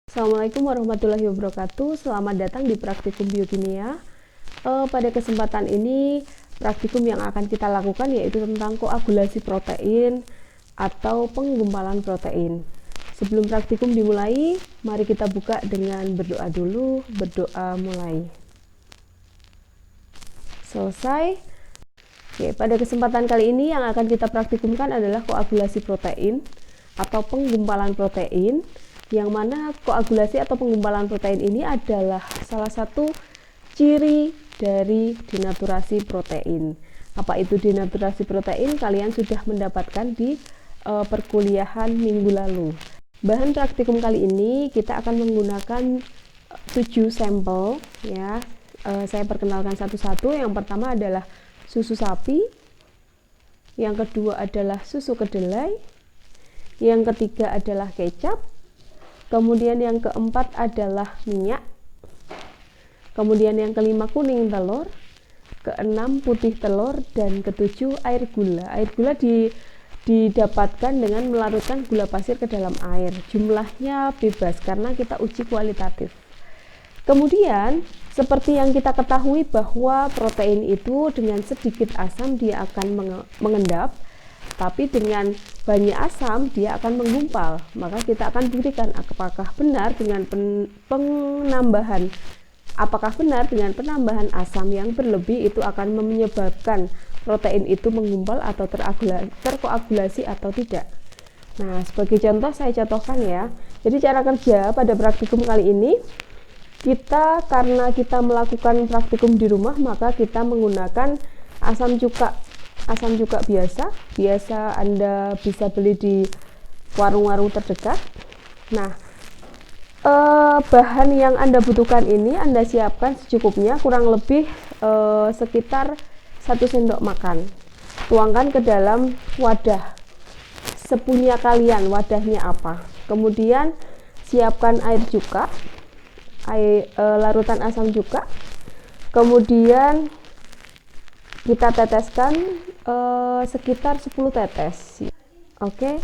Assalamualaikum warahmatullahi wabarakatuh. Selamat datang di Praktikum Biokimia. Pada kesempatan ini, praktikum yang akan kita lakukan yaitu tentang koagulasi protein atau penggumpalan protein. Sebelum praktikum dimulai, mari kita buka dengan berdoa dulu. Berdoa mulai. Selesai. Oke, pada kesempatan kali ini yang akan kita praktikumkan adalah koagulasi protein atau penggumpalan protein, yang mana koagulasi atau penggumpalan protein ini adalah salah satu ciri dari denaturasi protein. Apa itu denaturasi protein? Kalian sudah mendapatkan di perkuliahan minggu lalu. Bahan praktikum kali ini kita akan menggunakan 7 sampel ya. Saya perkenalkan satu-satu. Yang pertama adalah susu sapi, yang kedua adalah susu kedelai, yang ketiga adalah kecap, kemudian yang keempat adalah minyak, kemudian yang kelima kuning telur, keenam putih telur, dan ketujuh air gula. Air gula didapatkan dengan melarutkan gula pasir ke dalam air. Jumlahnya bebas karena kita uji kualitatif. Kemudian seperti yang kita ketahui bahwa protein itu dengan sedikit asam dia akan mengendap, tapi dengan banyak asam dia akan menggumpal. Maka kita akan buktikan apakah benar dengan penambahan asam yang berlebih itu akan menyebabkan protein itu menggumpal atau terkoagulasi atau tidak. Nah, sebagai contoh saya contohkan ya. Jadi cara kerja pada praktikum kali ini, karena kita melakukan praktikum di rumah, maka kita menggunakan asam cuka biasa Anda bisa beli di warung-warung terdekat. Nah, bahan yang Anda butuhkan ini Anda siapkan secukupnya, kurang lebih sekitar 1 sendok makan. Tuangkan ke dalam wadah sepunya kalian, wadahnya apa. Kemudian siapkan air cuka, larutan asam cuka. Kemudian kita teteskan sekitar 10 tetes. Oke.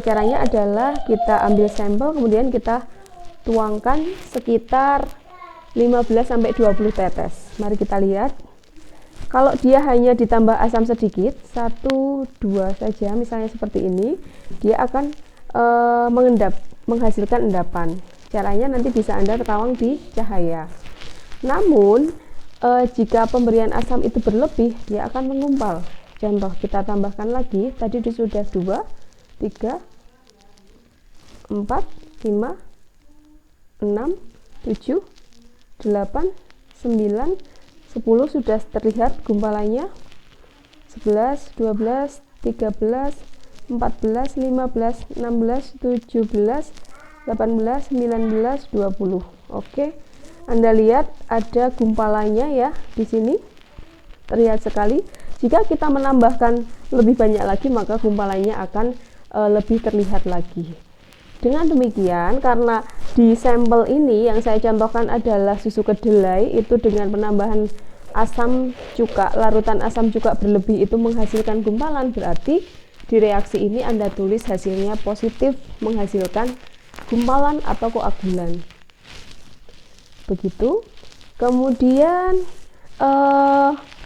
Caranya adalah kita ambil sampel, kemudian kita tuangkan sekitar 15-20 tetes. Mari kita lihat. Kalau dia hanya ditambah asam sedikit, 1-2 saja, misalnya seperti ini, dia akan menghasilkan endapan. Caranya nanti bisa Anda terawang di cahaya. Namun jika pemberian asam itu berlebih, dia akan menggumpal. Contoh, kita tambahkan lagi, tadi sudah 2, 3, 4, 5, 6, 7, 8, 9, 10 sudah terlihat gumpalannya. 11, 12, 13, 14, 15, 16, 17, 18, 19, 20. Oke. Anda lihat ada gumpalannya ya di sini. Terlihat sekali. Jika kita menambahkan lebih banyak lagi, maka gumpalannya akan lebih terlihat lagi. Dengan demikian, karena di sampel ini yang saya contohkan adalah susu kedelai, itu dengan penambahan asam cuka, larutan asam cuka berlebih itu menghasilkan gumpalan, berarti di reaksi ini Anda tulis hasilnya positif, menghasilkan gumpalan atau koagulan. Begitu. Kemudian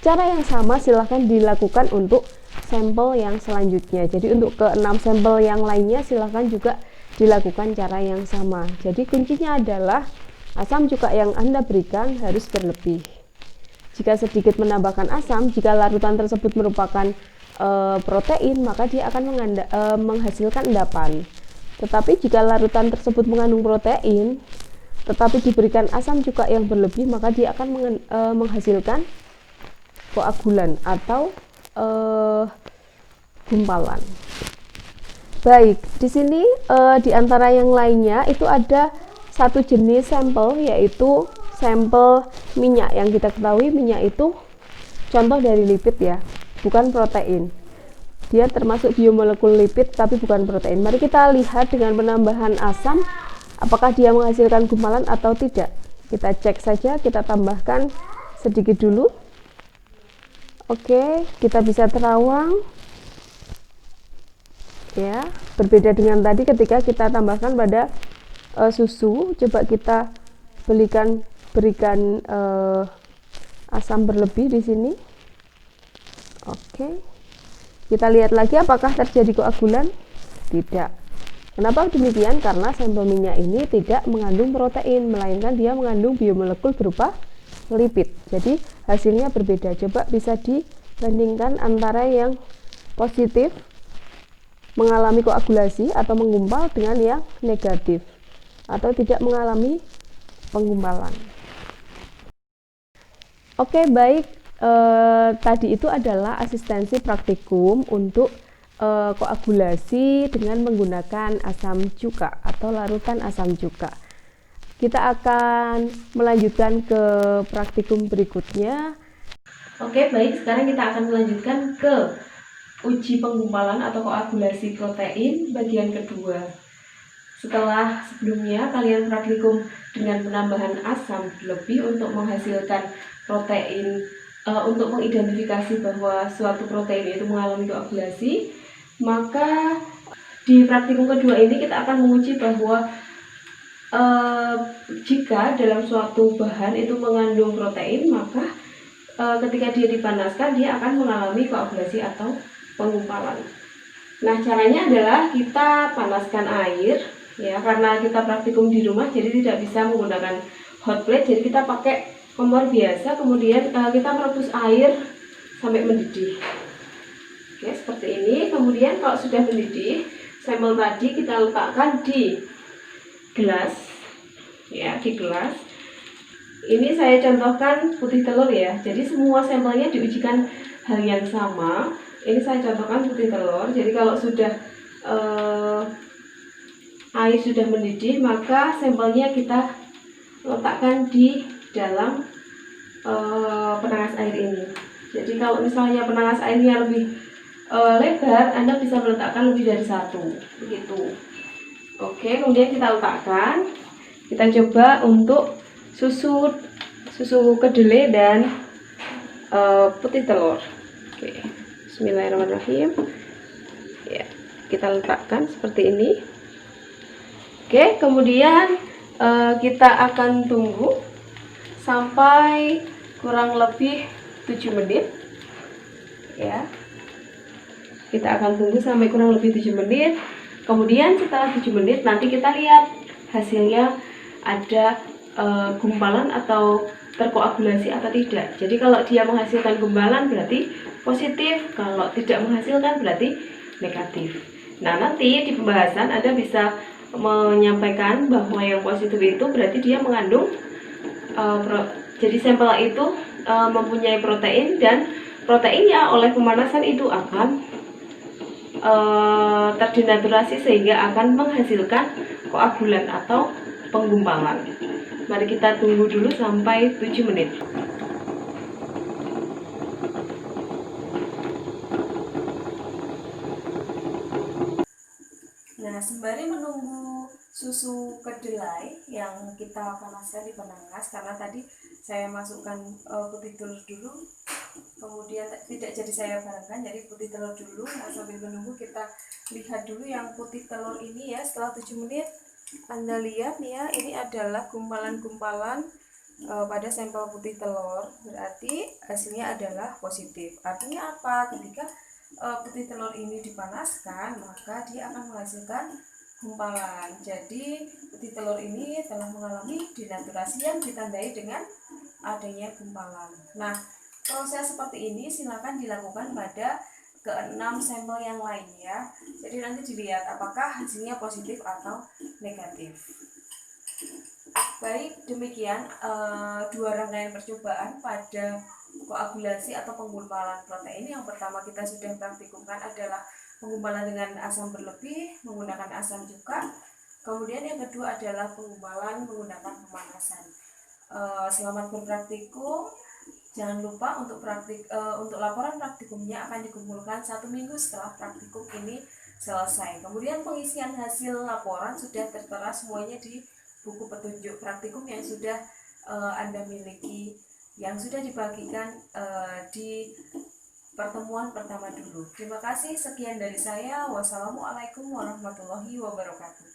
cara yang sama silahkan dilakukan untuk sampel yang selanjutnya. Jadi untuk ke-6 sampel yang lainnya silahkan juga dilakukan cara yang sama. Jadi kuncinya adalah asam cuka yang Anda berikan harus berlebih. Jika sedikit menambahkan asam, jika larutan tersebut merupakan protein, maka dia akan menghasilkan endapan. Tetapi jika larutan tersebut mengandung protein, tetapi diberikan asam cuka yang berlebih, maka dia akan menghasilkan koagulan atau gumpalan. Baik, di sini di antara yang lainnya itu ada satu jenis sampel, yaitu sampel minyak. Yang kita ketahui minyak itu contoh dari lipid ya, bukan protein. Dia termasuk biomolekul lipid tapi bukan protein. Mari kita lihat dengan penambahan asam apakah dia menghasilkan gumpalan atau tidak. Kita cek saja, kita tambahkan sedikit dulu. Oke, kita bisa terawang. Ya, berbeda dengan tadi ketika kita tambahkan pada susu, coba kita berikan asam berlebih di sini. Oke. Kita lihat lagi apakah terjadi koagulan. Tidak. Kenapa demikian? Karena sampel minyak ini tidak mengandung protein, melainkan dia mengandung biomolekul berupa lipid. Jadi hasilnya berbeda. Coba bisa dibandingkan antara yang positif mengalami koagulasi atau menggumpal dengan yang negatif atau tidak mengalami penggumpalan. Oke, baik. Tadi itu adalah asistensi praktikum untuk koagulasi dengan menggunakan asam cuka atau larutan asam cuka. Kita akan melanjutkan ke praktikum berikutnya. Oke, baik. Sekarang kita akan melanjutkan ke uji penggumpalan atau koagulasi protein bagian kedua. Setelah sebelumnya kalian praktikum dengan penambahan asam lebih untuk menghasilkan protein, untuk mengidentifikasi bahwa suatu protein itu mengalami koagulasi, maka di praktikum kedua ini kita akan menguji bahwa jika dalam suatu bahan itu mengandung protein, maka ketika dia dipanaskan dia akan mengalami koagulasi atau penggumpalan. Nah, caranya adalah kita panaskan air ya, karena kita praktikum di rumah jadi tidak bisa menggunakan hot plate, jadi kita pakai kompor biasa, kemudian kita merebus air sampai mendidih. Oke, seperti ini. Kemudian kalau sudah mendidih, sampel tadi kita letakkan di gelas ya, di gelas. Ini saya contohkan putih telur ya, jadi semua sampelnya diujikan hal yang sama. Ini saya contohkan putih telur. Jadi kalau sudah air sudah mendidih, maka sampelnya kita letakkan di dalam penanas air ini. Jadi kalau misalnya penanas airnya lebih lebar, Anda bisa meletakkan lebih dari satu, begitu. Oke, kemudian kita letakkan. Kita coba untuk susu kedelai dan putih telur. Oke, Bismillahirrahmanirrahim. Ya, kita letakkan seperti ini. Oke, kemudian kita akan tunggu sampai kurang lebih 7 menit ya. Kita akan tunggu sampai kurang lebih 7 menit. Kemudian setelah 7 menit nanti kita lihat hasilnya ada gumpalan atau terkoagulasi atau tidak. Jadi kalau dia menghasilkan gumpalan berarti positif, kalau tidak menghasilkan berarti negatif. Nah, nanti di pembahasan Anda bisa menyampaikan bahwa yang positif itu berarti dia mengandung jadi sampel itu mempunyai protein, dan proteinnya oleh pemanasan itu akan terdinaturasi sehingga akan menghasilkan koagulan atau penggumpalan. Mari kita tunggu dulu sampai 7 menit. Nah, sembari menunggu susu kedelai yang kita panaskan di penanas, karena tadi saya masukkan putih telur dulu, kemudian tidak jadi saya barengkan, jadi putih telur dulu. Nah, sambil menunggu kita lihat dulu yang putih telur ini ya. Setelah 7 menit Anda lihat nih ya, ini adalah gumpalan-gumpalan pada sampel putih telur, berarti hasilnya adalah positif. Artinya apa? Ketika putih telur ini dipanaskan, maka dia akan menghasilkan gumpalan. Jadi putih telur ini telah mengalami denaturasi yang ditandai dengan adanya gumpalan. Nah, proses seperti ini silakan dilakukan pada ke-6 sampel yang lain ya. Jadi nanti dilihat apakah hasilnya positif atau negatif. Baik, demikian dua rangkaian percobaan pada koagulasi atau penggumpalan protein. Yang pertama kita sudah praktikumkan adalah penggumpalan dengan asam berlebih menggunakan asam cuka. Kemudian yang kedua adalah penggumpalan menggunakan pemanasan. Selamat berpraktikum. Jangan lupa untuk untuk laporan praktikumnya akan dikumpulkan 1 minggu setelah praktikum ini selesai. Kemudian pengisian hasil laporan sudah tertera semuanya di buku petunjuk praktikum yang sudah Anda miliki, yang sudah dibagikan di pertemuan pertama dulu. Terima kasih, sekian dari saya. Wassalamualaikum warahmatullahi wabarakatuh.